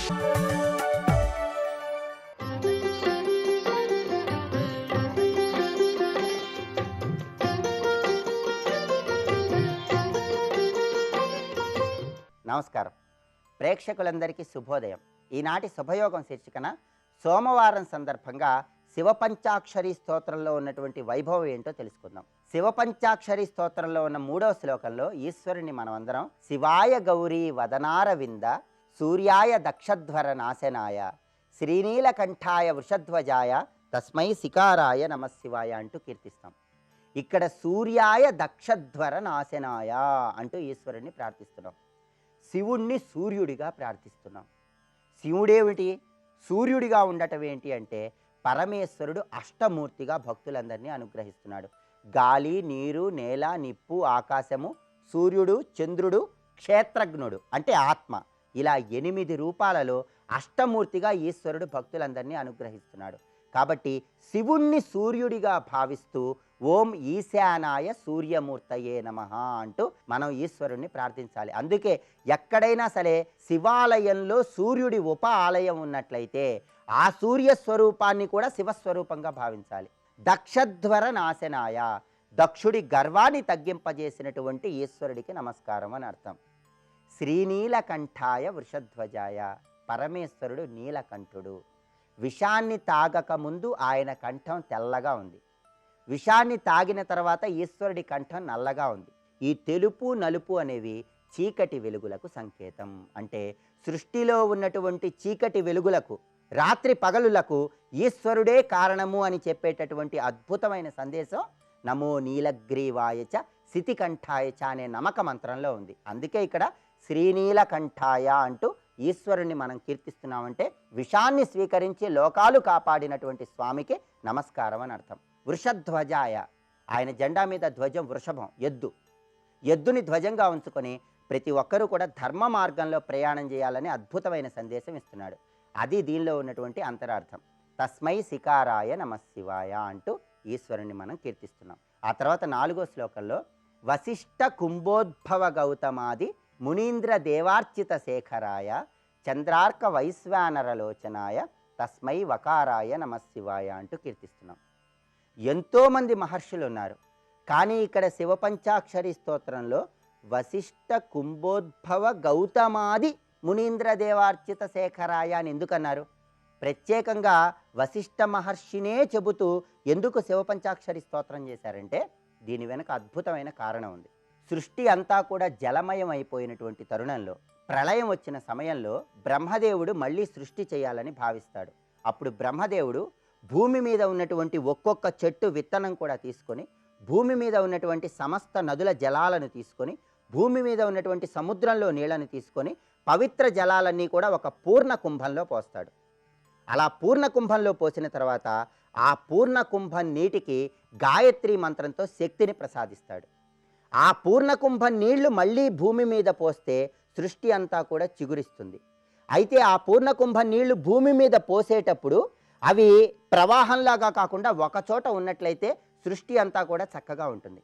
నమస్కారం. ప్రేక్షకులందరికీ శుభోదయం. ఈనాటి శుభయోగం శీర్షికన సోమవారం సందర్భంగా శివపంచాక్షరి స్తోత్రంలో ఉన్నటువంటి వైభవం ఏంటో తెలుసుకుందాం. శివపంచాక్షరి స్తోత్రంలో ఉన్న 3వ శ్లోకంలో ఈశ్వరుని మనమందరం శివాయ గౌరీ వదనారవింద సూర్యాయ దక్షధ్వర నాశనాయ శ్రీనీలకంఠాయ వృషధ్వజాయ తస్మై శికారాయ నమశివాయ అంటూ కీర్తిస్తాం. ఇక్కడ సూర్యాయ దక్షధ్వర నాశనాయ అంటూ ఈశ్వరుణ్ణి ప్రార్థిస్తున్నాం. శివుణ్ణి సూర్యుడిగా ప్రార్థిస్తున్నాం. శివుడేమిటి, సూర్యుడిగా ఉండటం ఏంటి అంటే పరమేశ్వరుడు అష్టమూర్తిగా భక్తులందరినీ అనుగ్రహిస్తున్నాడు. గాలి, నీరు, నేల, నిప్పు, ఆకాశము, సూర్యుడు, చంద్రుడు, క్షేత్రజ్ఞుడు అంటే ఆత్మ, ఇలా 8 రూపాలలో అష్టమూర్తిగా ఈశ్వరుడు భక్తులందరినీ అనుగ్రహిస్తున్నాడు. కాబట్టి శివుణ్ణి సూర్యుడిగా భావిస్తూ ఓం ఈశానాయ సూర్యమూర్తయే నమః అంటూ మనం ఈశ్వరుణ్ణి ప్రార్థించాలి. అందుకే ఎక్కడైనా సరే శివాలయంలో సూర్యుడి ఉప ఆలయం ఉన్నట్లయితే ఆ సూర్య స్వరూపాన్ని కూడా శివస్వరూపంగా భావించాలి. దక్షధ్వర నాశనాయ, దక్షుడి గర్వాన్ని తగ్గింపజేసినటువంటి ఈశ్వరుడికి నమస్కారం అని అర్థం. శ్రీనీలకంఠాయ వృషధ్వజాయ, పరమేశ్వరుడు నీలకంఠుడు. విషాన్ని తాగక ముందు ఆయన కంఠం తెల్లగా ఉంది, విషాన్ని తాగిన తర్వాత ఈశ్వరుడి కంఠం నల్లగా ఉంది. ఈ తెలుపు నలుపు అనేవి చీకటి వెలుగులకు సంకేతం. అంటే సృష్టిలో ఉన్నటువంటి చీకటి వెలుగులకు, రాత్రి పగలులకు ఈశ్వరుడే కారణము అని చెప్పేటటువంటి అద్భుతమైన సందేశం నమో నీలగ్రీవాయచ శితికంఠాయచ అనే నమక మంత్రంలో ఉంది. అందుకే ఇక్కడ శ్రీనీలకంఠాయ అంటూ ఈశ్వరుణ్ణి మనం కీర్తిస్తున్నామంటే విషాన్ని స్వీకరించి లోకాలు కాపాడినటువంటి స్వామికి నమస్కారం అని అర్థం. వృషధ్వజాయ, ఆయన జెండా మీద ధ్వజం వృషభం, ఎద్దు. ఎద్దుని ధ్వజంగా ఉంచుకొని ప్రతి ఒక్కరూ కూడా ధర్మ మార్గంలో ప్రయాణం చేయాలని అద్భుతమైన సందేశం ఇస్తున్నాడు. అది దీనిలో ఉన్నటువంటి అంతరార్థం. తస్మై శికారాయ నమశివాయ అంటూ ఈశ్వరుణ్ణి మనం కీర్తిస్తున్నాం. ఆ తర్వాత 4వ శ్లోకంలో వశిష్ఠ కుంభోద్భవ గౌతమాది మునీంద్ర దేవార్చిత శేఖరాయ చంద్రార్క వైశ్వానరలోచనాయ తస్మై వకారాయ నమశివాయ అంటూ కీర్తిస్తున్నాం. ఎంతోమంది మహర్షులు ఉన్నారు, కానీ ఇక్కడ శివపంచాక్షరి స్తోత్రంలో వశిష్ఠ కుంభోద్భవ గౌతమాది మునీంద్ర దేవార్చిత శేఖరాయ అని ఎందుకన్నారు? ప్రత్యేకంగా వశిష్ఠ మహర్షినే చెబుతూ ఎందుకు శివపంచాక్షరి స్తోత్రం చేశారంటే దీని వెనుక అద్భుతమైన కారణం ఉంది. సృష్టి అంతా కూడా జలమయం అయిపోయినటువంటి తరుణంలో, ప్రళయం వచ్చిన సమయంలో బ్రహ్మదేవుడు మళ్ళీ సృష్టి చేయాలని భావిస్తాడు. అప్పుడు బ్రహ్మదేవుడు భూమి మీద ఉన్నటువంటి ఒక్కొక్క చెట్టు విత్తనం కూడా తీసుకొని, భూమి మీద ఉన్నటువంటి సమస్త నదుల జలాలను తీసుకొని, భూమి మీద ఉన్నటువంటి సముద్రంలో నీళ్లను తీసుకొని పవిత్ర జలాలన్నీ కూడా ఒక పూర్ణ కుంభంలో పోస్తాడు. అలా పూర్ణ కుంభంలో పోసిన తర్వాత ఆ పూర్ణ కుంభం నీటికి గాయత్రి మంత్రంతో శక్తిని ప్రసాదిస్తాడు. ఆ పూర్ణ కుంభం నీళ్లు మళ్ళీ భూమి మీద పోస్తే సృష్టి అంతా కూడా చిగురిస్తుంది. అయితే ఆ పూర్ణ కుంభం నీళ్లు భూమి మీద పోసేటప్పుడు అవి ప్రవాహంలాగా కాకుండా ఒకచోట ఉన్నట్లయితే సృష్టి అంతా కూడా చక్కగా ఉంటుంది.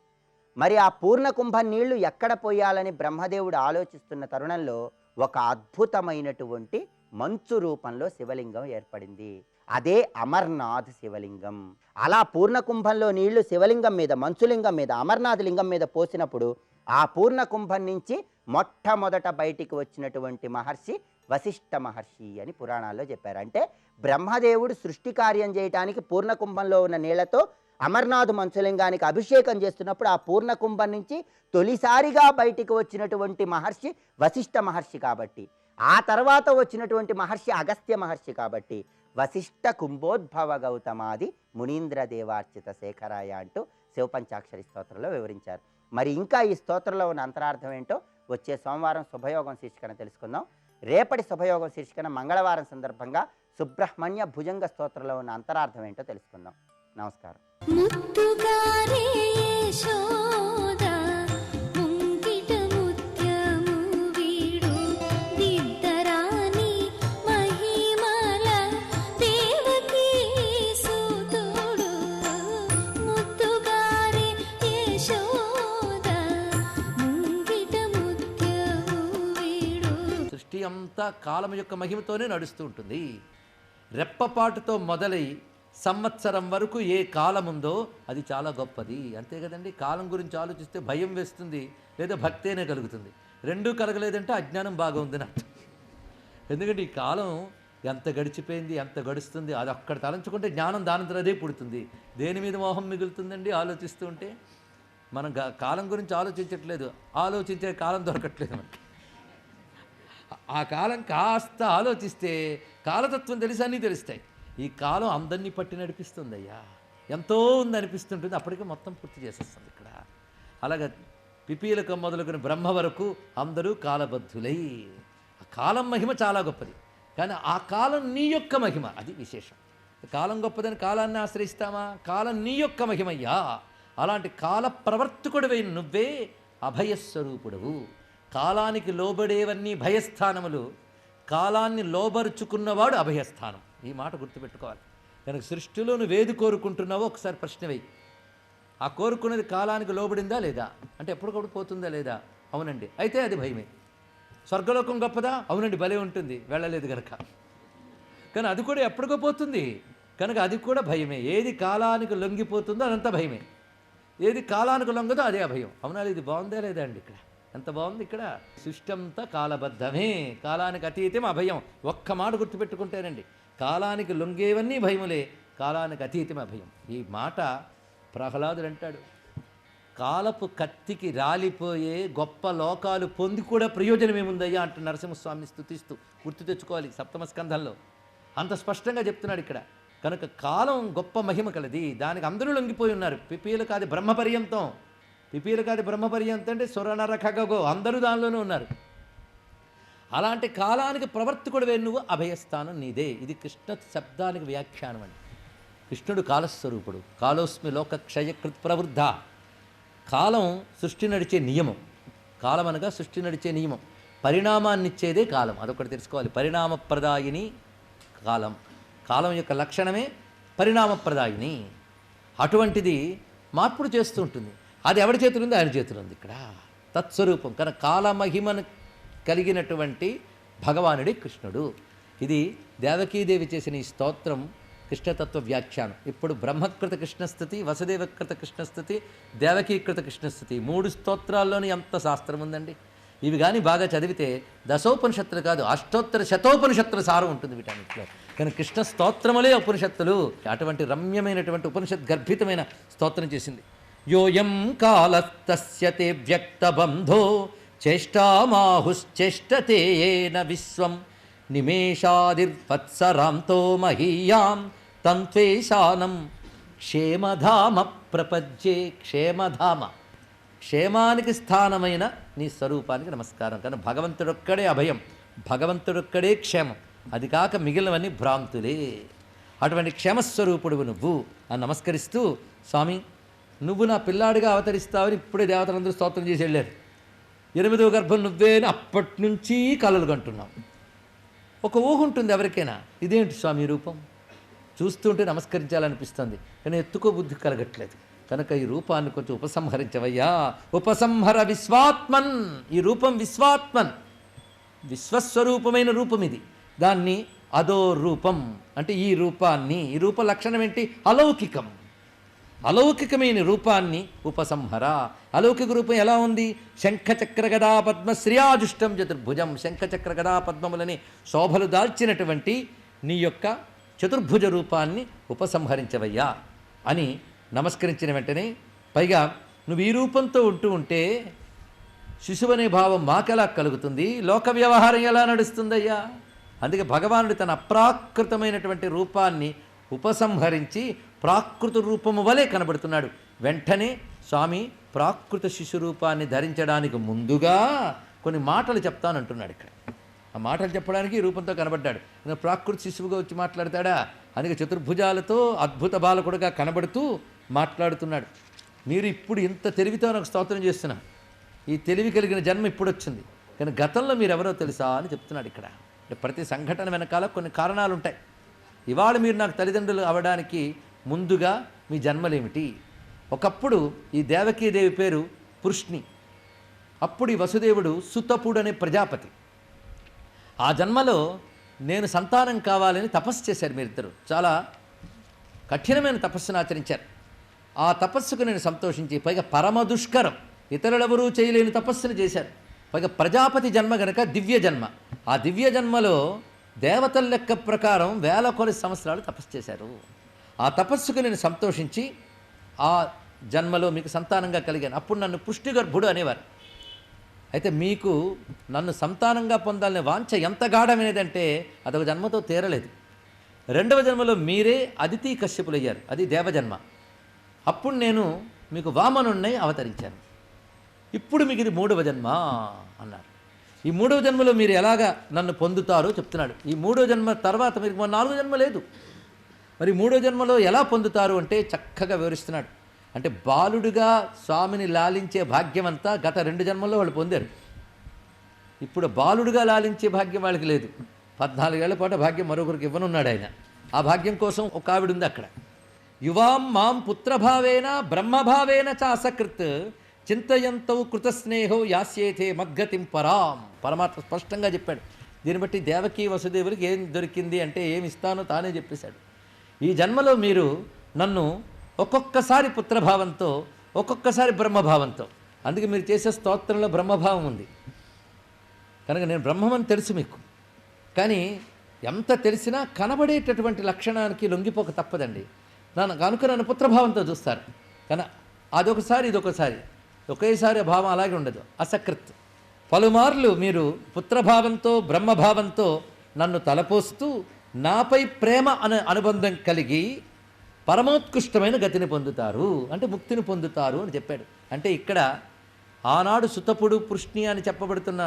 మరి ఆ పూర్ణ కుంభం నీళ్లు ఎక్కడ పోయాలని బ్రహ్మదేవుడు ఆలోచిస్తున్న తరుణంలో ఒక అద్భుతమైనటువంటి మంచు రూపంలో శివలింగం ఏర్పడింది. అదే అమర్నాథ్ శివలింగం. అలా పూర్ణ కుంభంలో నీళ్లు శివలింగం మీద, మంచులింగం మీద, అమర్నాథ్ లింగం మీద పోసినప్పుడు ఆ పూర్ణ కుంభం నుంచి మొట్టమొదట బయటికి వచ్చినటువంటి మహర్షి వశిష్ఠ మహర్షి అని పురాణాల్లో చెప్పారు. అంటే బ్రహ్మదేవుడు సృష్టి కార్యం చేయటానికి పూర్ణ కుంభంలో ఉన్న నీళ్లతో అమర్నాథ్ మంచులింగానికి అభిషేకం చేస్తున్నప్పుడు ఆ పూర్ణ కుంభం నుంచి తొలిసారిగా బయటికి వచ్చినటువంటి మహర్షి వశిష్ఠ మహర్షి కాబట్టి, ఆ తర్వాత వచ్చినటువంటి మహర్షి అగస్త్య మహర్షి కాబట్టి వశిష్ఠ కుంభోద్భవ గౌతమాది మునీంద్ర దేవార్చిత శేఖరాయ అంటూ శివపంచాక్షరి స్తోత్రంలో వివరించారు. మరి ఇంకా ఈ స్తోత్రంలో ఉన్న అంతరార్థం ఏంటో వచ్చే సోమవారం శుభయోగం శీర్షికన తెలుసుకుందాం. రేపటి శుభయోగం శీర్షికన మంగళవారం సందర్భంగా సుబ్రహ్మణ్య భుజంగ స్తోత్రంలో ఉన్న అంతరార్థం ఏంటో తెలుసుకుందాం. నమస్కారం. అంతా కాలం యొక్క మహిమతోనే నడుస్తూ ఉంటుంది. రెప్పపాటుతో మొదలై సంవత్సరం వరకు ఏ కాలం ఉందో అది చాలా గొప్పది. అంతే కదండి. కాలం గురించి ఆలోచిస్తే భయం వేస్తుంది, లేదా భక్తేనే కలుగుతుంది. రెండూ కలగలేదంటే అజ్ఞానం బాగా ఉందని అర్థం. ఎందుకంటే ఈ కాలం ఎంత గడిచిపోయింది, ఎంత గడుస్తుంది, అది అక్కడ తలంచుకుంటే జ్ఞానం దానంతరం అదే పుడుతుంది. దేని మీద మోహం మిగులుతుందండి ఆలోచిస్తూ ఉంటే? మనం కాలం గురించి ఆలోచించట్లేదు, ఆలోచించే కాలం దొరకట్లేదు మనకి. ఆ కాలం కాస్త ఆలోచిస్తే కాలతత్వం తెలిసి అన్నీ తెలుస్తాయి. ఈ కాలం అందరినీ పట్టి నడిపిస్తుంది అయ్యా, ఎంతో ఉంది అనిపిస్తుంటుంది, అప్పటికే మొత్తం పూర్తి చేసేస్తుంది ఇక్కడ. అలాగే పిపీలకం మొదలుకొని బ్రహ్మ వరకు అందరూ కాలబద్ధులై. ఆ కాలం మహిమ చాలా గొప్పది, కానీ ఆ కాలం నీ యొక్క మహిమ, అది విశేషం. కాలం గొప్పదని కాలాన్ని ఆశ్రయిస్తామా? కాలం నీ యొక్క మహిమయ్యా. అలాంటి కాల ప్రవర్తకుడివైన నువ్వే అభయస్వరూపుడవు. కాలానికి లోబడేవన్నీ భయస్థానములు, కాలాన్ని లోబరుచుకున్నవాడు అభయస్థానం. ఈ మాట గుర్తుపెట్టుకోవాలి. కనుక సృష్టిలో నువ్వేది కోరుకుంటున్నావో ఒకసారి ప్రశ్న వేయి. ఆ కోరుకున్నది కాలానికి లోబడిందా లేదా అంటే ఎప్పటికప్పుడు పోతుందా లేదా? అవునండి, అయితే అది భయమే. స్వర్గలోకం గొప్పదా? అవునండి, భలే ఉంటుంది, వెళ్ళలేదు కనుక. కానీ అది కూడా ఎప్పటికో పోతుంది కనుక అది కూడా భయమే. ఏది కాలానికి లొంగిపోతుందో అదంతా భయమే, ఏది కాలానికి లొంగదో అదే అభయం. అవునా? ఇది బాగుందా లేదా అండి? ఇక్కడ ఎంత బాగుంది. ఇక్కడ సృష్టి అంతా కాలబద్ధమే, కాలానికి అతీతం అభయం. ఒక్క మాట గుర్తుపెట్టుకుంటేనండి, కాలానికి లొంగేవన్నీ భయములే, కాలానికి అతీతం అభయం. ఈ మాట ప్రహ్లాదుడు అంటాడు. కాలపు కత్తికి రాలిపోయే గొప్ప లోకాలు పొంది కూడా ప్రయోజనం ఏముందయ్యా అంటే నరసింహస్వామిని స్తుతిస్తూ గుర్తు తెచ్చుకోవాలి. సప్తమ స్కంధంలో అంత స్పష్టంగా చెప్తున్నాడు ఇక్కడ. కనుక కాలం గొప్ప మహిమ కలది, దానికి అందరూ లొంగిపోయి ఉన్నారు. పిపీలకాది బ్రహ్మపర్యంతం, పిపీలకాది బ్రహ్మపర్యంతం అంటే సురనర ఖగో అందరూ దానిలోనే ఉన్నారు. అలాంటి కాలానికి ప్రవర్తకుడివే నువ్వు, అభయస్థానం నీదే. ఇది కృష్ణ శబ్దానికి వ్యాఖ్యానం అండి. కృష్ణుడు కాలస్వరూపుడు. కాలోస్మి లోక క్షయకృత్ ప్రవృద్ధ. కాలం సృష్టి నడిచే నియమం. కాలం అనగా సృష్టి నడిచే నియమం. పరిణామాన్నిచ్చేదే కాలం, అదొకటి తెలుసుకోవాలి. పరిణామప్రదాయిని కాలం. కాలం యొక్క లక్షణమే పరిణామప్రదాయిని. అటువంటిది మార్పుడు చేస్తూ ఉంటుంది. అది ఎవరి చేతులు ఉంది? ఆయన చేతులు ఉంది. ఇక్కడ తత్స్వరూపం. కనుక కాలమహిమను కలిగినటువంటి భగవానుడి కృష్ణుడు. ఇది దేవకీదేవి చేసిన ఈ స్తోత్రం కృష్ణతత్వ వ్యాఖ్యానం. ఇప్పుడు బ్రహ్మకృత కృష్ణస్థుతి, వసుదేవకృత కృష్ణస్థుతి, దేవకీకృత కృష్ణస్థుతి, 3 స్తోత్రాల్లోని ఎంత శాస్త్రం ఉందండి. ఇవి కానీ బాగా చదివితే దశోపనిషత్తులు కాదు, అష్టోత్తర శతోపనిషత్తుల సారం ఉంటుంది వీటన్నిటిలో. కానీ కృష్ణ స్తోత్రములే ఉపనిషత్తులు. అటువంటి రమ్యమైనటువంటి ఉపనిషత్ గర్భితమైన స్తోత్రం చేసింది. యోయం కాలస్తస్య తే వ్యక్తబంధో చేష్టామాహుశ్చేష్టతే ఏన విశ్వం నిమేషాదిర్వత్సరాంతో మహీయాం తంత్వేశానం క్షేమధామ ప్రపజ్యే. క్షేమధామ, క్షేమానికి స్థానమైన నీ స్వరూపానికి నమస్కారం. కానీ భగవంతుడొక్కడే అభయం, భగవంతుడొక్కడే క్షేమం. అది కాక మిగిలినవన్నీ భ్రాంతులే. అటువంటి క్షేమస్వరూపుడు నువ్వు అని నమస్కరిస్తూ, స్వామి నువ్వు నా పిల్లాడిగా అవతరిస్తావని ఇప్పుడే దేవతలందరూ స్తోత్రం చేసి వెళ్ళారు. 8వ గర్భం నువ్వే అని అప్పటి నుంచి కలలు కంటున్నాం. ఒక ఊహ ఉంటుంది ఎవరికైనా, ఇదేంటి స్వామి రూపం, చూస్తుంటే నమస్కరించాలనిపిస్తుంది, కానీ ఎత్తుకో బుద్ధి కలగట్లేదు. కనుక ఈ రూపాన్ని కొంచెం ఉపసంహరించవయ్యా. ఉపసంహర విశ్వాత్మన్. ఈ రూపం విశ్వాత్మన్, విశ్వస్వరూపమైన రూపం ఇది. దాన్ని అదో రూపం అంటే ఈ రూపాన్ని, ఈ రూప లక్షణం ఏంటి? అలౌకికం. అలౌకికమైన రూపాన్ని ఉపసంహర. అలౌకిక రూపం ఎలా ఉంది? శంఖచక్ర గదా పద్మ శ్రియాజుష్టం చతుర్భుజం. శంఖచక్ర గదా పద్మములని శోభలు దాల్చినటువంటి నీ యొక్క చతుర్భుజ రూపాన్ని ఉపసంహరించవయ్యా అని నమస్కరించిన వెంటనే, పైగా నువ్వు ఈ రూపంతో ఉంటూ ఉంటే శిశువు అనే భావం మాకెలా కలుగుతుంది, లోక వ్యవహారం ఎలా నడుస్తుందయ్యా? అందుకే భగవానుడు తన అప్రాకృతమైనటువంటి రూపాన్ని ఉపసంహరించి ప్రాకృత రూపము వలె కనబడుతున్నాడు. వెంటనే స్వామి ప్రాకృత శిశు రూపాన్ని ధరించడానికి ముందుగా కొన్ని మాటలు చెప్తానంటున్నాడు ఇక్కడ. ఆ మాటలు చెప్పడానికి ఈ రూపంతో కనబడ్డాడు. ప్రాకృత శిశువుగా వచ్చి మాట్లాడతాడా? అందుకే చతుర్భుజాలతో అద్భుత బాలకుడుగా కనబడుతూ మాట్లాడుతున్నాడు. మీరు ఇప్పుడు ఇంత తెలివితో నాకు స్తోత్రం చేస్తున్నా, ఈ తెలివి కలిగిన జన్మ ఇప్పుడు వచ్చింది, కానీ గతంలో మీరు ఎవరో తెలుసా అని చెప్తున్నాడు ఇక్కడ. ప్రతి సంఘటన వెనకాల కొన్ని కారణాలు ఉంటాయి. ఇవాళ మీరు నాకు తల్లిదండ్రులు అవడానికి ముందుగా మీ జన్మలేమిటి? ఒకప్పుడు ఈ దేవకీదేవి పేరు పృష్ణి, అప్పుడు ఈ వసుదేవుడు సుతపుడు అనే ప్రజాపతి. ఆ జన్మలో నేను సంతానం కావాలని తపస్సు చేశారు మీరిద్దరు. చాలా కఠినమైన తపస్సును ఆచరించారు. ఆ తపస్సుకు నేను సంతోషించి, పైగా పరమ దుష్కరం, ఇతరులెవరూ చేయలేని తపస్సును చేశారు. పైగా ప్రజాపతి జన్మ గనక దివ్య జన్మ. ఆ దివ్య జన్మలో దేవతల లెక్క ప్రకారం వేల కొలది సంవత్సరాలు తపస్సు చేశారు. ఆ తపస్సుకు నేను సంతోషించి ఆ జన్మలో మీకు సంతానంగా కలిగాను. అప్పుడు నన్ను పుష్టిగర్భుడు అనేవారు. అయితే మీకు నన్ను సంతానంగా పొందాలనే వాంఛ ఎంత గాఢమైనదంటే అదొక జన్మతో తీరలేదు. రెండవ జన్మలో మీరే అదితి కశ్యపులయ్యారు, అది దేవజన్మ. అప్పుడు నేను మీకు వామనుణ్ణి అవతరించాను. ఇప్పుడు మీకు ఇది మూడవ జన్మ అన్నారు. ఈ మూడవ జన్మలో మీరు ఎలాగా నన్ను పొందుతారో చెప్తున్నాడు. ఈ మూడవ జన్మ తర్వాత మీకు నాలుగో జన్మ లేదు. మరి మూడో జన్మలో ఎలా పొందుతారు అంటే చక్కగా వివరిస్తున్నాడు. అంటే బాలుడిగా స్వామిని లాలించే భాగ్యం అంతా గత 2 జన్మల్లో వాళ్ళు పొందారు. ఇప్పుడు బాలుడిగా లాలించే భాగ్యం వాళ్ళకి లేదు. 14 ఏళ్ల పాటు భాగ్యం మరొకరికి ఇవ్వనున్నాడు ఆయన. ఆ భాగ్యం కోసం ఒక ఆవిడ ఉంది అక్కడ. యువాం మాం పుత్రభావేన బ్రహ్మభావేన చ అసకృత్ చింతయంతౌ కృతస్నేహో యాస్యేతే మద్గతిం పరాం. పరమాత్మ స్పష్టంగా చెప్పాడు. దీన్ని బట్టి దేవకీ వసుదేవులకి ఏం దొరికింది అంటే ఏమి ఇస్తానో తానే చెప్పేశాడు. ఈ జన్మలో మీరు నన్ను ఒక్కొక్కసారి పుత్రభావంతో, ఒక్కొక్కసారి బ్రహ్మభావంతో, అందుకే మీరు చేసే స్తోత్రంలో బ్రహ్మభావం ఉంది కనుక నేను బ్రహ్మమని తెలుసు మీకు. కానీ ఎంత తెలిసినా కనబడేటటువంటి లక్షణానికి లొంగిపోక తప్పదండి. కనుక నన్ను పుత్రభావంతో చూస్తారు. కానీ అదొకసారి ఇదొకసారి, ఒకేసారి భావం అలాగే ఉండదు, అసకృత్. పలుమార్లు మీరు పుత్రభావంతో బ్రహ్మభావంతో నన్ను తలపోస్తూ నాపై ప్రేమ అనే అనుబంధం కలిగి పరమోత్కృష్టమైన గతిని పొందుతారు, అంటే ముక్తిని పొందుతారు అని చెప్పాడు. అంటే ఇక్కడ ఆనాడు సుతపుడు పృష్ణి అని చెప్పబడుతున్న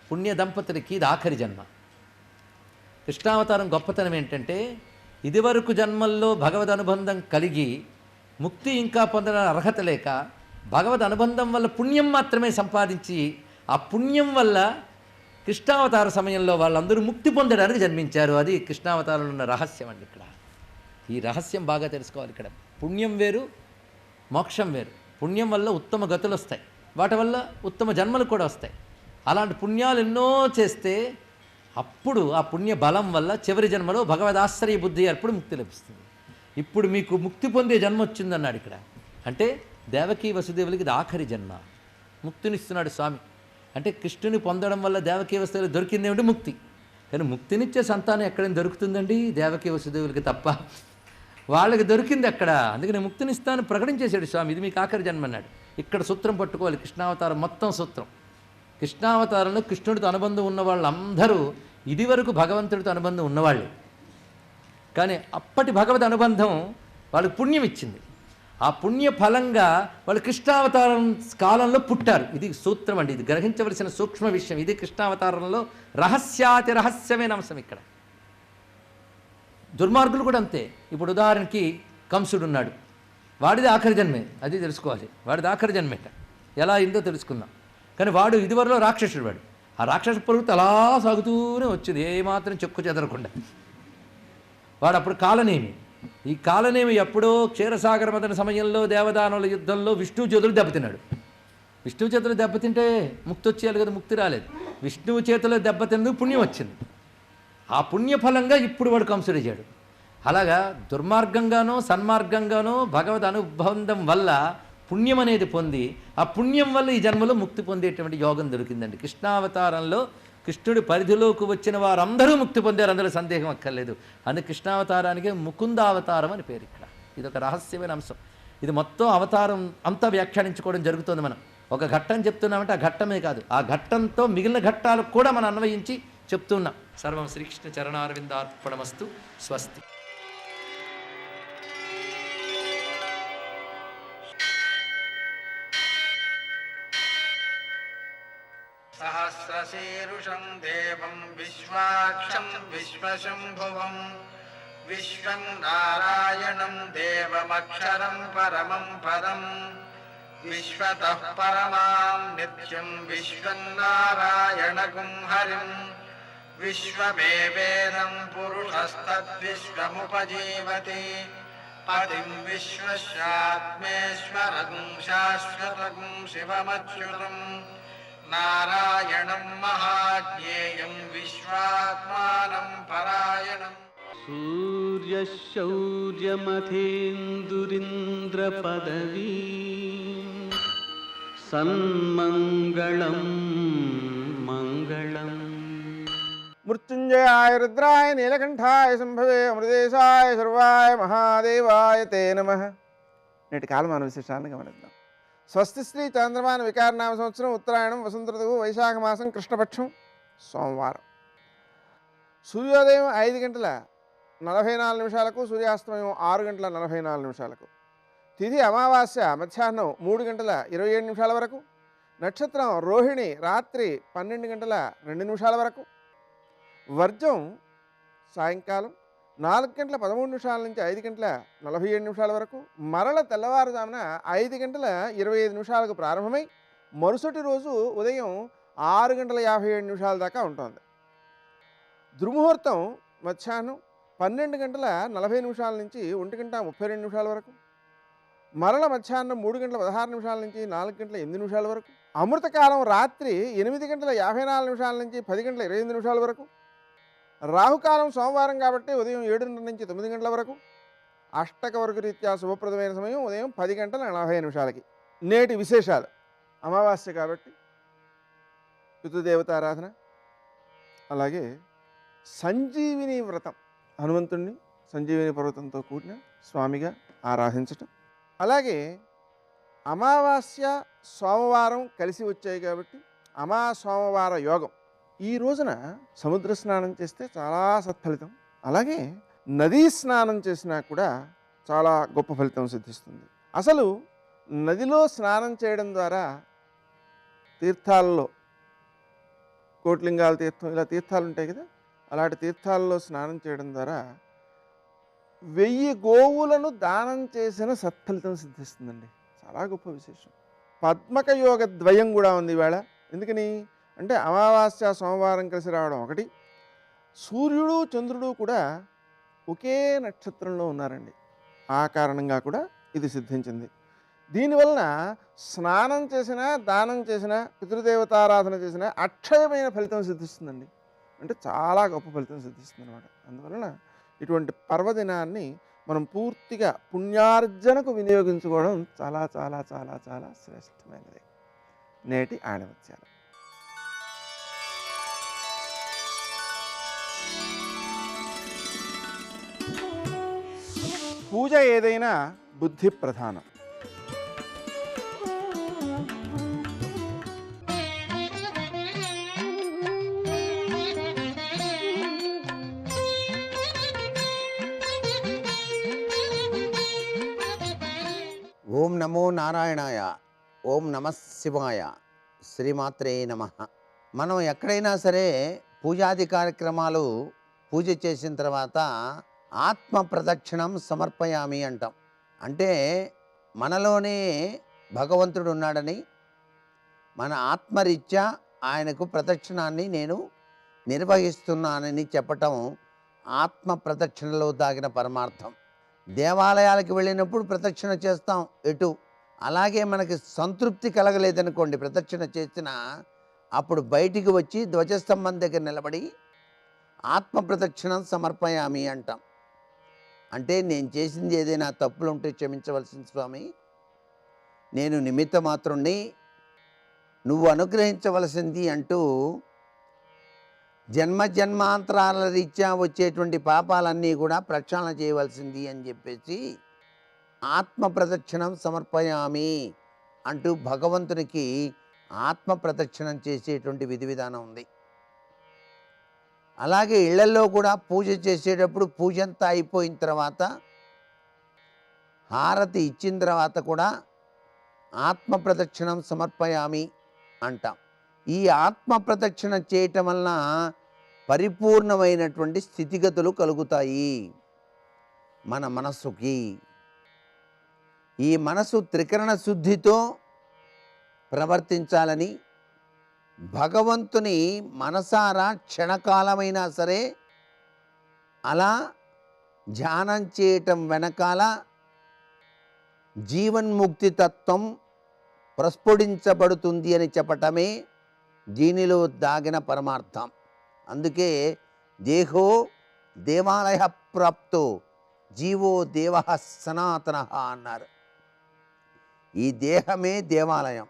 పుణ్య దంపతులకి ఇది ఆఖరి జన్మ. కృష్ణావతారం గొప్పతనం ఏంటంటే ఇదివరకు జన్మల్లో భగవద్ అనుబంధం కలిగి ముక్తి ఇంకా పొందడానికి అర్హత లేక భగవద్ అనుబంధం వల్ల పుణ్యం మాత్రమే సంపాదించి ఆ పుణ్యం వల్ల కృష్ణావతార సమయంలో వాళ్ళందరూ ముక్తి పొందడానికి జన్మించారు. అది కృష్ణావతారంలో ఉన్న రహస్యం అండి. ఇక్కడ ఈ రహస్యం బాగా తెలుసుకోవాలి. ఇక్కడ పుణ్యం వేరు, మోక్షం వేరు. పుణ్యం వల్ల ఉత్తమ గతులు వస్తాయి, వాటి వల్ల ఉత్తమ జన్మలు కూడా వస్తాయి. అలాంటి పుణ్యాలు ఎన్నో చేస్తే అప్పుడు ఆ పుణ్య బలం వల్ల చివరి జన్మలో భగవదాశ్రయ బుద్ధి ఏర్పడి ముక్తి లభిస్తుంది. ఇప్పుడు మీకు ముక్తి పొందే జన్మ వచ్చిందన్నాడు ఇక్కడ. అంటే దేవకీ వసుదేవులకి ఇది ఆఖరి జన్మ, ముక్తినిస్తున్నాడు స్వామి. అంటే కృష్ణుని పొందడం వల్ల దేవకీ వసుదేవులు దొరికిందేమిటి? ముక్తి. కానీ ముక్తినిచ్చే సంతానం ఎక్కడైనా దొరుకుతుందండి? దేవకీ వసుదేవులకి తప్ప. వాళ్ళకి దొరికింది అక్కడ. అందుకని ముక్తినిస్తాను ప్రకటించేశాడు స్వామి. ఇది మీకు ఆఖరి జన్మ అన్నాడు. ఇక్కడ సూత్రం పట్టుకోవాలి. కృష్ణావతారం మొత్తం సూత్రం. కృష్ణావతారంలో కృష్ణుడితో అనుబంధం ఉన్న వాళ్ళందరూ ఇదివరకు భగవంతుడితో అనుబంధం ఉన్నవాళ్ళే. కానీ అప్పటి భగవద్ అనుబంధం వాళ్ళకి పుణ్యం ఇచ్చింది. ఆ పుణ్య ఫలంగా వాళ్ళు కృష్ణావతారం కాలంలో పుట్టారు. ఇది సూత్రం అండి. ఇది గ్రహించవలసిన సూక్ష్మ విషయం. ఇది కృష్ణావతారంలో రహస్యాతి రహస్యమైన అంశం. ఇక్కడ దుర్మార్గులు కూడా అంతే. ఇప్పుడు ఉదాహరణకి కంసుడు ఉన్నాడు, వాడిది ఆఖరి జన్మే, అది తెలుసుకోవాలి. వాడిది ఆఖరి జన్మేట. ఎలా అయిందో తెలుసుకుందాం. కానీ వాడు ఇదివరలో రాక్షసుడు. వాడు ఆ రాక్షస ప్రవృత్తి అలా సాగుతూనే వచ్చింది, ఏమాత్రం చెక్కు చెదరకుండా. వాడు అప్పుడు కాలనేమి. ఈ కాలనేమి ఎప్పుడో క్షీరసాగర మదన సమయంలో దేవదానుల యుద్ధంలో విష్ణువు చేతులు దెబ్బతిన్నాడు. విష్ణువు చేతులు దెబ్బతింటే ముక్తి వచ్చేయాలి కదా, ముక్తి రాలేదు. విష్ణువు చేతిలో దెబ్బతిన్నందుకు పుణ్యం వచ్చింది. ఆ పుణ్యఫలంగా ఇప్పుడు వాడు కంసుడయ్యాడు. అలాగా దుర్మార్గంగానో సన్మార్గంగానో భగవద్ అనుబంధం వల్ల పుణ్యం అనేది పొంది ఆ పుణ్యం వల్ల ఈ జన్మలో ముక్తి పొందేటువంటి యోగం దొరికిందండి. కృష్ణావతారంలో కృష్ణుడి పరిధిలోకి వచ్చిన వారందరూ ముక్తి పొందారు, అందులో సందేహం అక్కర్లేదు. అందుకే కృష్ణావతారానికి ముకుందావతారం అని పేరు. ఇక్కడ ఇది ఒక రహస్యమైన అంశం. ఇది మొత్తం అవతారం అంతా వ్యాఖ్యానించుకోవడం జరుగుతుంది. మనం ఒక ఘట్టం చెప్తున్నామంటే ఆ ఘట్టమే కాదు, ఆ ఘట్టంతో మిగిలిన ఘట్టాలు కూడా మనం అన్వయించి చెప్తున్నాం. సర్వం శ్రీకృష్ణ చరణారవిందార్పణమస్తు. స్వస్తి. सहस्रशीर्षं देवं विश्वाक्षं विश्वशम्भुवं विश्वं नारायणं देवमक्षरं परमं पदं विश्वतः परमां नित्यं विश्वं नारायणगुं हरिं विश्वमेवेदं पुरुषस्तद्विश्वमुपजीवति पतिं विश्वस्यात्मेश्वरगुं शाश्वतगुं शिवमच्युतम् నారాయణం మహాజ్ఞేయం విశ్వాత్మానం పరాయణం. सूर्यशौर्यमथेन्दुरिन्द्रपदवी सन्मङ्गलं मङ्गलम्. మృత్యుంజయాయ రుద్రాయ నీలకంఠాయ సంభవే అమృతేశాయ సర్వాయ మహాదేవాయ తే నమః. నేటి కాలమాన విశేషాలను గమనిద్దాం. స్వస్తి శ్రీ చాంద్రమాన వికారనామ సంవత్సరం ఉత్తరాయణం వసంత ఋతువు వైశాఖ మాసం కృష్ణపక్షం సోమవారం. సూర్యోదయం 5:44 సూర్యాస్తమయం 6:44. తిథి అమావాస్య మధ్యాహ్నం 3:27 వరకు. నక్షత్రం రోహిణి రాత్రి 12:02 వరకు. వర్జం సాయంకాలం 4:13 నుంచి 5:47 వరకు. మరల తెల్లవారుజామున 5:25 ప్రారంభమై మరుసటి రోజు ఉదయం 6:57 దాకా ఉంటుంది. దుర్ముహూర్తం మధ్యాహ్నం 12:40 నుంచి 1:32 వరకు. మరల మధ్యాహ్నం 3:16 నుంచి 4:08 వరకు. అమృతకాలం రాత్రి 8:54 నుంచి 10:28 వరకు. రాహుకాలం సోమవారం కాబట్టి ఉదయం 7:30 నుంచి 9 గంటల వరకు. అష్టక వర్గ రీత్యా శుభప్రదమైన సమయం ఉదయం 10:40 నేటి విశేషాలు: అమావాస్య కాబట్టి పితృదేవతారాధన, అలాగే సంజీవిని వ్రతం, హనుమంతుణ్ణి సంజీవిని పర్వతంతో కూడిన స్వామిగా ఆరాధించటం. అలాగే అమావాస్య సోమవారం కలిసి వచ్చాయి కాబట్టి సోమవార యోగం. ఈ రోజున సముద్ర స్నానం చేస్తే చాలా సత్ఫలితం. అలాగే నదీ స్నానం చేసినా కూడా చాలా గొప్ప ఫలితం సిద్ధిస్తుంది. అసలు నదిలో స్నానం చేయడం ద్వారా తీర్థాలలో, కోట్లింగాల తీర్థం ఇలా తీర్థాలు ఉంటాయి కదా, అలాంటి తీర్థాలలో స్నానం చేయడం ద్వారా 1000 గోవులను దానం చేసిన సత్ఫలితం సిద్ధిస్తుందండి. చాలా గొప్ప విశేషం. పద్మక యోగ ద్వయం కూడా ఉంది ఇవాళ. ఎందుకని అంటే అమావాస్య సోమవారం కలిసి రావడం ఒకటి, సూర్యుడు చంద్రుడు కూడా ఒకే నక్షత్రంలో ఉన్నారండి. ఆ కారణంగా కూడా ఇది సిద్ధించింది. దీనివలన స్నానం చేసినా, దానం చేసినా, పితృదేవతారాధన చేసినా అక్షయమైన ఫలితం సిద్ధిస్తుందండి. అంటే చాలా గొప్ప ఫలితం సిద్ధిస్తుంది అన్నమాట. అందువలన ఇటువంటి పర్వదినాన్ని మనం పూర్తిగా పుణ్యార్జనకు వినియోగించుకోవడం చాలా చాలా చాలా చాలా శ్రేష్టమైనది. నేటి ఆణిముత్యాలు. పూజ ఏదైనా బుద్ధి ప్రధానం. ఓం నమో నారాయణాయ, ఓం నమః శివాయ, శ్రీమాత్రే నమః. మనం ఎక్కడైనా సరే పూజాది కార్యక్రమాలు పూజ చేసిన తర్వాత ఆత్మ ప్రదక్షిణం సమర్పయామి అంటాం. అంటే మనలోనే భగవంతుడు ఉన్నాడని, మన ఆత్మరీత్యా ఆయనకు ప్రదక్షిణాన్ని నేను నిర్వహిస్తున్నానని చెప్పటం ఆత్మ ప్రదక్షిణలో దాగిన పరమార్థం. దేవాలయాలకు వెళ్ళినప్పుడు ప్రదక్షిణ చేస్తాం ఎటు. అలాగే మనకి సంతృప్తి కలగలేదనుకోండి, ప్రదక్షిణ చేసిన అప్పుడు బయటికి వచ్చి ధ్వజస్తంభం దగ్గర నిలబడి ఆత్మ ప్రదక్షిణం సమర్పయామి అంటాం. అంటే నేను చేసింది ఏదైనా తప్పులు ఉంటే క్షమించవలసింది స్వామి, నేను నిమిత్త మాత్రుణ్ణి, నువ్వు అనుగ్రహించవలసింది అంటూ జన్మ జన్మాంతరాల రీత్యా వచ్చేటువంటి పాపాలన్నీ కూడా ప్రక్షాళన చేయవలసింది అని చెప్పేసి ఆత్మ ప్రదక్షిణం సమర్పయామి అంటూ భగవంతునికి ఆత్మ ప్రదక్షిణం చేసేటువంటి విధి విధానం ఉంది. అలాగే ఇళ్లలో కూడా పూజ చేసేటప్పుడు పూజ అంతా అయిపోయిన తర్వాత హారతి ఇచ్చిన తర్వాత కూడా ఆత్మ ప్రదక్షిణం సమర్పయామి అంటాం. ఈ ఆత్మ ప్రదక్షిణ చేయటం వలన పరిపూర్ణమైనటువంటి స్థితిగతులు కలుగుతాయి మన మనస్సుకి. ఈ మనసు త్రికరణ శుద్ధితో ప్రవర్తించాలని, భగవంతుని మనసారా క్షణకాలమైనా సరే అలా ధ్యానం చేయటం వెనకాల జీవన్ముక్తి తత్వం ప్రస్ఫుటించబడుతుంది అని చెప్పటమే దీనిలో దాగిన పరమార్థం. అందుకే దేహో దేవాలయ ప్రాప్తో జీవో దేవ సనాతన అన్నారు. ఈ దేహమే దేవాలయం.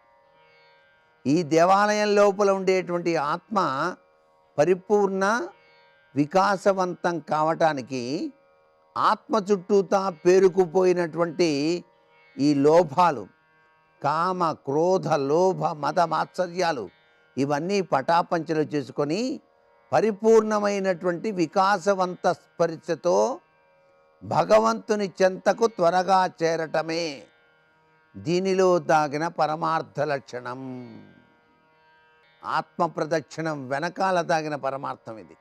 ఈ దేవాలయం లోపల ఉండేటువంటి ఆత్మ పరిపూర్ణ వికాసవంతం కావటానికి ఆత్మ చుట్టూతా పేరుకుపోయినటువంటి ఈ లోభాలు, కామ క్రోధ లోభ మద మాత్సర్యాలు ఇవన్నీ పటాపంచలు చేసుకొని పరిపూర్ణమైనటువంటి వికాసవంత స్పర్శతో భగవంతుని చెంతకు త్వరగా చేరటమే దీనిలో దాగిన పరమార్థ లక్షణం. ఆత్మ ప్రదక్షిణం వెనకాల దాగిన పరమార్థం ఇది.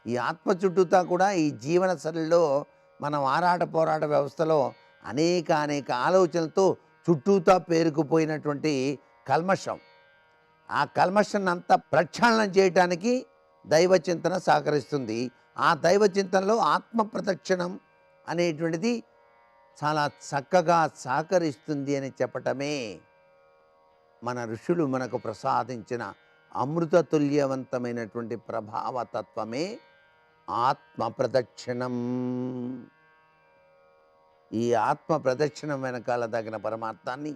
ఈ ఆత్మ చుట్టూతా కూడా ఈ జీవన శైలిలో మనం ఆరాట పోరాట వ్యవస్థలో అనేక ఆలోచనలతో చుట్టూతా పేరుకుపోయినటువంటి కల్మషం, ఆ కల్మషాన్ని అంతా ప్రక్షాళన చేయటానికి దైవచింతన సహకరిస్తుంది. ఆ దైవచింతనలో ఆత్మ ప్రదక్షిణం అనేటువంటిది చాలా చక్కగా సహకరిస్తుంది అని చెప్పటమే మన ఋషులు మనకు ప్రసాదించిన అమృతతుల్యవంతమైనటువంటి ప్రభావతత్వమే ఆత్మ ప్రదక్షిణం. ఈ ఆత్మ ప్రదక్షిణం వెనకాల తగిన పరమార్థాన్ని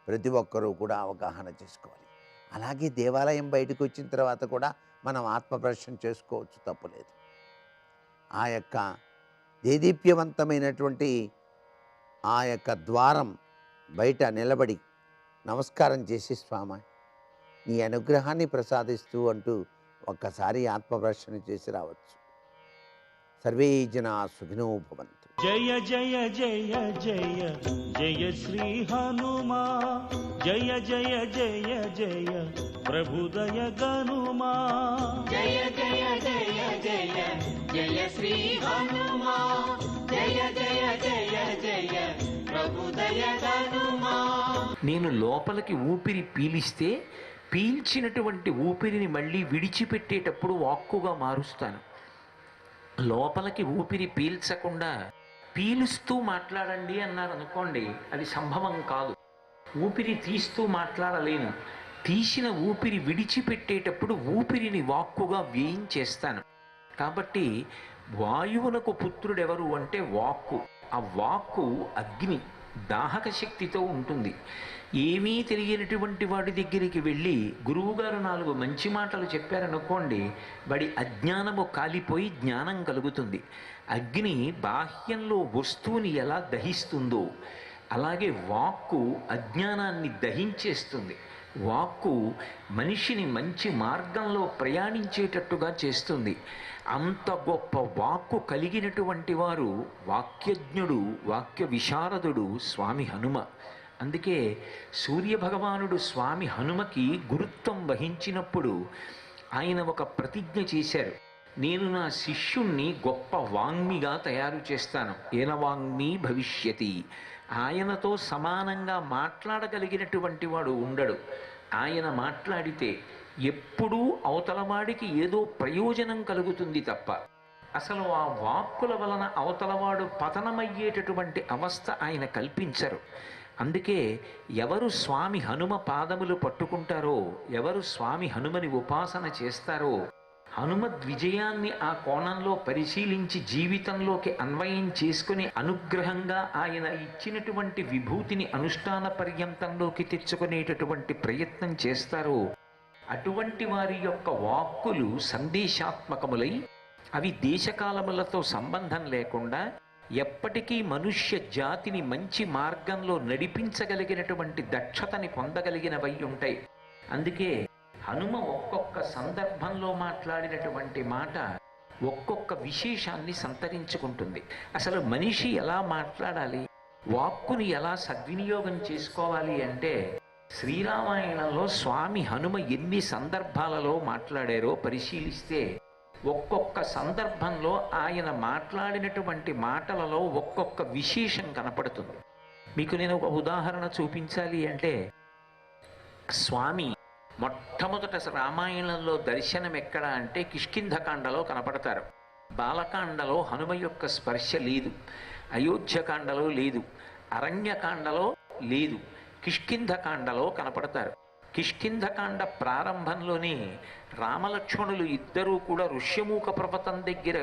ప్రతి ఒక్కరూ కూడా అవగాహన చేసుకోవాలి. అలాగే దేవాలయం బయటకు వచ్చిన తర్వాత కూడా మనం ఆత్మ ప్రదక్షిణ చేసుకోవచ్చు, తప్పులేదు. ఆ యొక్క దేదీప్యవంతమైనటువంటి ఆ యొక్క ద్వారం బయట నిలబడి నమస్కారం చేసి స్వామి నీ అనుగ్రహాన్ని ప్రసాదిస్తూ అంటూ ఒక్కసారి ఆత్మప్రదక్షిణ చేసి రావచ్చు. సర్వే జనా సుఖినో భవంతు. జయ జయ జయ జయ జయ శ్రీ హనుమా, జయ జయ జయ జయ ప్రభుదయ గనుమా. జయ జయ జయ జయ జయ శ్రీ హనుమా, జయ జయ జయ జయ ప్రభుదయ గనుమా. నేను లోపలికి ఊపిరి పీలిస్తే పీల్చినటువంటి ఊపిరిని మళ్ళీ విడిచిపెట్టేటప్పుడు వాక్కుగా మారుస్తాను. లోపలికి ఊపిరి పీల్చకుండా పీలుస్తూ మాట్లాడండి అన్నారు అనుకోండి, అది సంభవం కాదు. ఊపిరి తీస్తూ మాట్లాడలేను. తీసిన ఊపిరి విడిచిపెట్టేటప్పుడు ఊపిరిని వాక్కుగా వేయించేస్తాను. కాబట్టి వాయువునకు పుత్రుడెవరు అంటే వాక్కు. ఆ వాక్కు అగ్ని, దాహక శక్తితో ఉంటుంది. ఏమీ తెలియనటువంటి వాడి దగ్గరికి వెళ్ళి గురువుగారు 4 మంచి మాటలు చెప్పారనుకోండి, వాడి అజ్ఞానము కాలిపోయి జ్ఞానం కలుగుతుంది. అగ్ని బాహ్యంలో వస్తువుని ఎలా దహిస్తుందో అలాగే వాక్కు అజ్ఞానాన్ని దహించేస్తుంది. వాక్కు మనిషిని మంచి మార్గంలో ప్రయాణించేటట్టుగా చేస్తుంది. అంత గొప్ప వాక్కు కలిగినటువంటి వారు వాక్యజ్ఞుడు, వాక్య విశారదుడు స్వామి హనుమ. అందుకే సూర్యభగవానుడు స్వామి హనుమకి గురుత్వం వహించినప్పుడు ఆయన ఒక ప్రతిజ్ఞ చేశారు. నేను నా శిష్యుణ్ణి గొప్ప వాంగ్మిగా తయారు చేస్తాను. ఏన వాంగ్మి భవిష్యతి. ఆయనతో సమానంగా మాట్లాడగలిగినటువంటి వాడు ఉండడు. ఆయన మాట్లాడితే ఎప్పుడూ అవతలవాడికి ఏదో ప్రయోజనం కలుగుతుంది తప్ప అసలు ఆ వాక్కుల వలన అవతలవాడు పతనమయ్యేటటువంటి అవస్థ ఆయన కల్పించరు. అందుకే ఎవరు స్వామి హనుమ పాదములు పట్టుకుంటారో, ఎవరు స్వామి హనుమని ఉపాసన చేస్తారో, హనుమద్ విజయాన్ని ఆ కోణంలో పరిశీలించి జీవితంలోకి అన్వయం చేసుకుని అనుగ్రహంగా ఆయన ఇచ్చినటువంటి విభూతిని అనుష్ఠాన పర్యంతంలోకి తెచ్చుకునేటటువంటి ప్రయత్నం చేస్తారో, అటువంటి వారి యొక్క వాక్కులు సందేశాత్మకములై అవి దేశకాలములతో సంబంధం లేకుండా ఎప్పటికీ మనుష్య జాతిని మంచి మార్గంలో నడిపించగలిగినటువంటి దక్షతని పొందగలిగినవై ఉంటాయి. అందుకే హనుమ ఒక్కొక్క సందర్భంలో మాట్లాడినటువంటి మాట ఒక్కొక్క విశేషాన్ని సంతరించుకుంటుంది. అసలు మనిషి ఎలా మాట్లాడాలి, వాక్కుని ఎలా సద్వినియోగం చేసుకోవాలి అంటే శ్రీరామాయణంలో స్వామి హనుమ ఎన్ని సందర్భాలలో మాట్లాడారో పరిశీలిస్తే ఒక్కొక్క సందర్భంలో ఆయన మాట్లాడినటువంటి మాటలలో ఒక్కొక్క విశేషం కనపడుతుంది. మీకు నేను ఒక ఉదాహరణ చూపించాలి అంటే, స్వామి మొట్టమొదట రామాయణంలో దర్శనం ఎక్కడ అంటే కిష్కింధకాండలో కనపడతారు. బాలకాండలో హనుమ యొక్క స్పర్శ లేదు, అయోధ్యకాండలో లేదు, అరణ్యకాండలో లేదు, కిష్కింధకాండలో కనపడతారు. కిష్కింధకాండ ప్రారంభంలోనే రామలక్ష్మణులు ఇద్దరూ కూడా ఋష్యమూక పర్వతం దగ్గర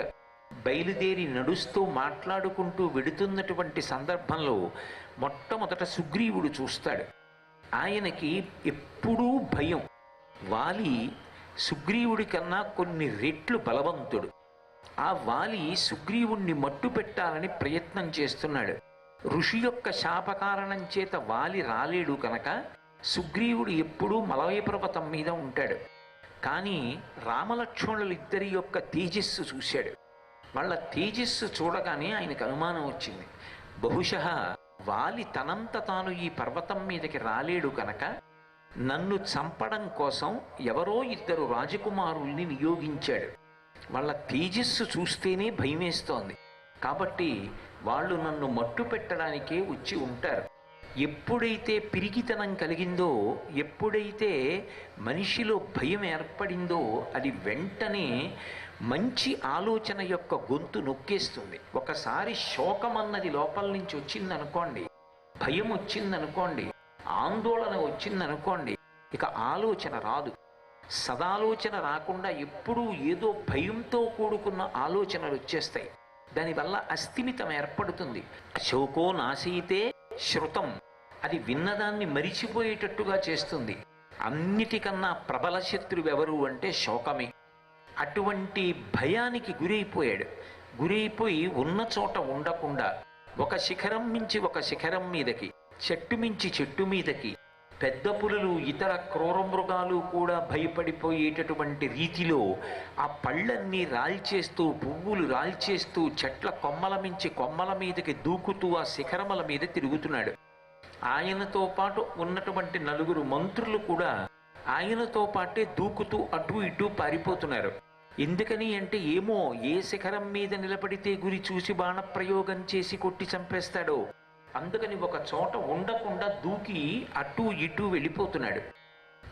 బయలుదేరి నడుస్తూ మాట్లాడుకుంటూ వెడుతున్నటువంటి సందర్భంలో మొట్టమొదట సుగ్రీవుడు చూస్తాడు. ఆయనకి ఎప్పుడూ భయం. వాలి సుగ్రీవుడి కన్నా కొన్ని రెట్లు బలవంతుడు. ఆ వాలి సుగ్రీవుణ్ణి మట్టు పెట్టాలని ప్రయత్నం చేస్తున్నాడు. ఋషి యొక్క శాపకారణం చేత వాలి రాలేడు కనుక సుగ్రీవుడు ఎప్పుడూ మలయ పర్వతం మీద ఉంటాడు. కానీ రామలక్ష్మణులిద్దరి యొక్క తేజస్సు చూశాడు. వాళ్ళ తేజస్సు చూడగానే ఆయనకు అనుమానం వచ్చింది. బహుశः వాలి తనంత తాను ఈ పర్వతం మీదకి రాలేడు కనుక నన్ను చంపడం కోసం ఎవరో ఇద్దరు రాజకుమారుల్ని నియోగించాడు. వాళ్ళ తేజస్సు చూస్తేనే భయమేస్తోంది. కాబట్టి వాళ్ళు నన్ను మట్టు పెట్టడానికే వచ్చి ఉంటారు. ఎప్పుడైతే పిరికితనం కలిగిందో, ఎప్పుడైతే మనిషిలో భయం ఏర్పడిందో, అది వెంటనే మంచి ఆలోచన యొక్క గొంతు నొక్కేస్తుంది. ఒకసారి శోకం అన్నది లోపల నుంచి వచ్చిందనుకోండి, భయం వచ్చిందనుకోండి, ఆందోళన వచ్చిందనుకోండి, ఇక ఆలోచన రాదు. సదాలోచన రాకుండా ఎప్పుడూ ఏదో భయంతో కూడుకున్న ఆలోచనలు వచ్చేస్తాయి. దానివల్ల అస్థిమితం ఏర్పడుతుంది. శోకో నాశయితే శృతం, అది విన్నదాన్ని మరిచిపోయేటట్టుగా చేస్తుంది. అన్నిటికన్నా ప్రబల శత్రువు ఎవరు అంటే శోకమే. అటువంటి భయానికి గురైపోయాడు. గురైపోయి ఉన్న చోట ఉండకుండా ఒక శిఖరం మించి ఒక శిఖరం మీదకి, చెట్టు మించి చెట్టు మీదకి, పెద్ద పులులు ఇతర క్రూర మృగాలు కూడా భయపడిపోయేటటువంటి రీతిలో ఆ పళ్ళన్నీ రాల్చేస్తూ, పువ్వులు రాల్చేస్తూ, చెట్ల కొమ్మల మించి కొమ్మల మీదకి దూకుతూ ఆ శిఖరముల మీద తిరుగుతున్నాడు. ఆయనతో పాటు ఉన్నటువంటి 4 మంత్రులు కూడా ఆయనతో పాటే దూకుతూ అటు ఇటు పారిపోతున్నారు. ఎందుకని అంటే ఏమో ఏ శిఖరం మీద నిలబడితే గురి చూసి బాణప్రయోగం చేసి కొట్టి చంపేస్తాడో అందుకని ఒక చోట ఉండకుండా దూకి అటు ఇటు వెళ్ళిపోతున్నాడు.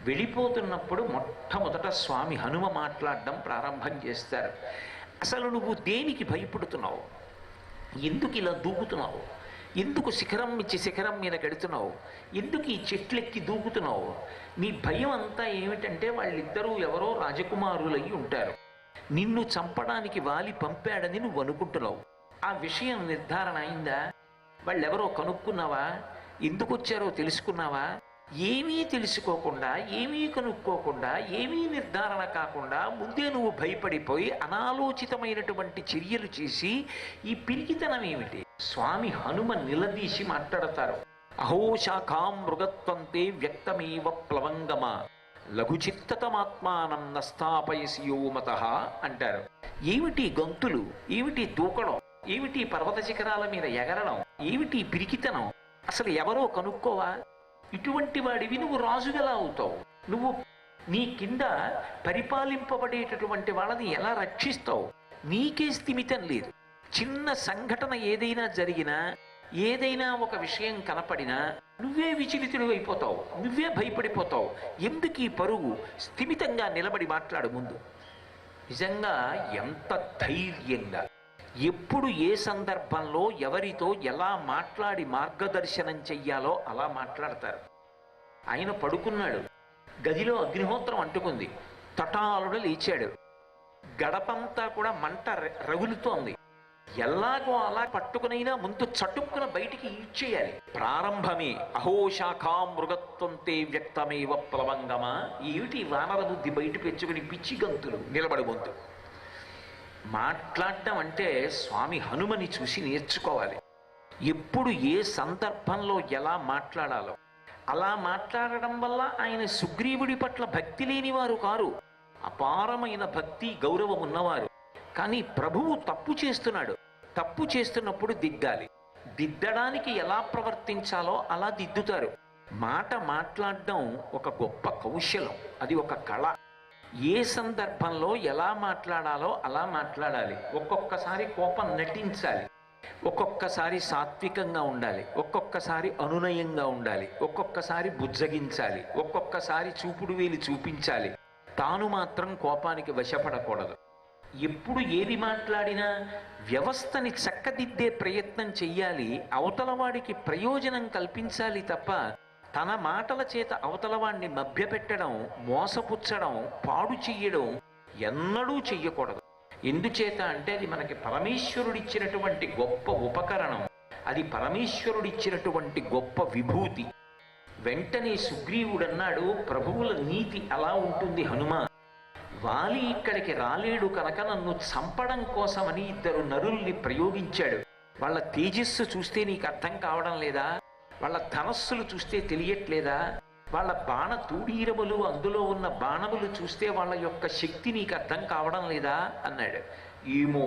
వెళ్ళిపోతున్నప్పుడు మొట్టమొదట స్వామి హనుమ మాట్లాడడం ప్రారంభం చేస్తారు. అసలు నువ్వు దేనికి భయపడుతున్నావు? ఎందుకు ఇలా దూకుతున్నావు? ఎందుకు శిఖరం ఇచ్చి శిఖరం మీద గడుతున్నావు? ఎందుకు ఈ చెట్లెక్కి దూకుతున్నావు? నీ భయం అంతా ఏమిటంటే వాళ్ళిద్దరూ ఎవరో రాజకుమారులై ఉంటారు. నిన్ను చంపడానికి వాలి పంపాడని నువ్వు అనుకుంటున్నావు. ఆ విషయం నిర్ధారణ అయిందా? వాళ్ళెవరో కనుక్కున్నావా? ఎందుకు వచ్చారో తెలుసుకున్నావా? ఏమీ తెలుసుకోకుండా, ఏమీ కనుక్కోకుండా, ఏమీ నిర్ధారణ కాకుండా ముందే నువ్వు భయపడిపోయి అనాలోచితమైనటువంటి చర్యలు చేసి ఈ పిరికితనం ఏమిటి? స్వామి హనుమ నిలదీసి మాట్లాడతారు. అహో శాఖాం మృగత్వంతే వ్యక్తమేవ ప్లవంగమ లఘుచిత్తతమాత్మానం నస్థాపయసి యోమతః అంటారు. ఏమిటి గంతులు? ఏమిటి దూకడం? ఏమిటి పర్వత శిఖరాల మీద ఎగరడం? ఏమిటి పిరికితనం? అసలు ఎవరో కనుక్కోవా? ఇటువంటి వాడివి నువ్వు రాజుగలా అవుతావు. నువ్వు నీ కింద పరిపాలింపబడేటటువంటి వాళ్ళని ఎలా రక్షిస్తావు? నీకే స్థిమితం లేదు. చిన్న సంఘటన ఏదైనా జరిగినా, ఏదైనా ఒక విషయం కనపడినా నువ్వే విచలితుడు అయిపోతావు, నువ్వే భయపడిపోతావు. ఎందుకు ఈ పరుగు? స్థిమితంగా నిలబడి మాట్లాడు ముందు. నిజంగా ఎంత ధైర్యంగా, ఎప్పుడు ఏ సందర్భంలో ఎవరితో ఎలా మాట్లాడి మార్గదర్శనం చెయ్యాలో అలా మాట్లాడతారు. ఆయన పడుకున్నాడు, గదిలో అగ్నిహోత్రం అంటుకుంది, తటాలుడు లేచాడు, గడపంతా కూడా మంట రగులుతోంది. ఎలాగో అలా పట్టుకునైనా ముందు చటుక్కున బయటికి ఈడ్చేయాలి. ప్రారంభమే అహో శాఖాం మృగత్వంతే వ్యక్తమేవ ప్లవంగమ. ఏమిటి వానర బుద్ధి బయట పెంచుకుని పిచ్చి గంతులు నిలబడి గొంతు మాట్లాడడం అంటే స్వామి హనుమని చూసి నేర్చుకోవాలి. ఎప్పుడు ఏ సందర్భంలో ఎలా మాట్లాడాలో అలా మాట్లాడడం వల్ల ఆయన సుగ్రీవుడి పట్ల భక్తి లేనివారు కారు, అపారమైన భక్తి గౌరవం ఉన్నవారు. కానీ ప్రభువు తప్పు చేస్తున్నాడు, తప్పు చేస్తున్నప్పుడు దిద్దాలి. దిద్దడానికి ఎలా ప్రవర్తించాలో అలా దిద్దుతారు. మాట మాట్లాడడం ఒక గొప్ప కౌశలం, అది ఒక కళ. ఏ సందర్భంలో ఎలా మాట్లాడాలో అలా మాట్లాడాలి. ఒక్కొక్కసారి కోపం నటించాలి, ఒక్కొక్కసారి సాత్వికంగా ఉండాలి, ఒక్కొక్కసారి అనునయంగా ఉండాలి, ఒక్కొక్కసారి బుజ్జగించాలి, ఒక్కొక్కసారి చూపుడు వేలు చూపించాలి. తాను మాత్రం కోపానికి వశపడకూడదు. ఎప్పుడు ఏది మాట్లాడినా వ్యవస్థని చక్కదిద్దే ప్రయత్నం చెయ్యాలి, అవతల వాడికి ప్రయోజనం కల్పించాలి తప్ప తన మాటల చేత అవతల వాణ్ణి మభ్యపెట్టడం, మోసపుచ్చడం, పాడు చెయ్యడం ఎన్నడూ చెయ్యకూడదు. ఎందుచేత అంటే అది మనకి పరమేశ్వరుడిచ్చినటువంటి గొప్ప ఉపకరణం, అది పరమేశ్వరుడిచ్చినటువంటి గొప్ప విభూతి. వెంటనే సుగ్రీవుడన్నాడు, ప్రభువుల నీతి అలా ఉంటుంది హనుమ. వాలి ఇక్కడికి రాలేడు కనుక నన్ను చంపడం కోసమని ఇద్దరు నరుల్ని ప్రయోగించాడు. వాళ్ళ తేజస్సు చూస్తే నీకు అర్థం కావడం లేదా? వాళ్ళ ధనస్సులు చూస్తే తెలియట్లేదా? వాళ్ళ బాణ తూడీరములు, అందులో ఉన్న బాణములు చూస్తే వాళ్ళ యొక్క శక్తి నీకు అర్థం కావడం లేదా అన్నాడు. ఏమో,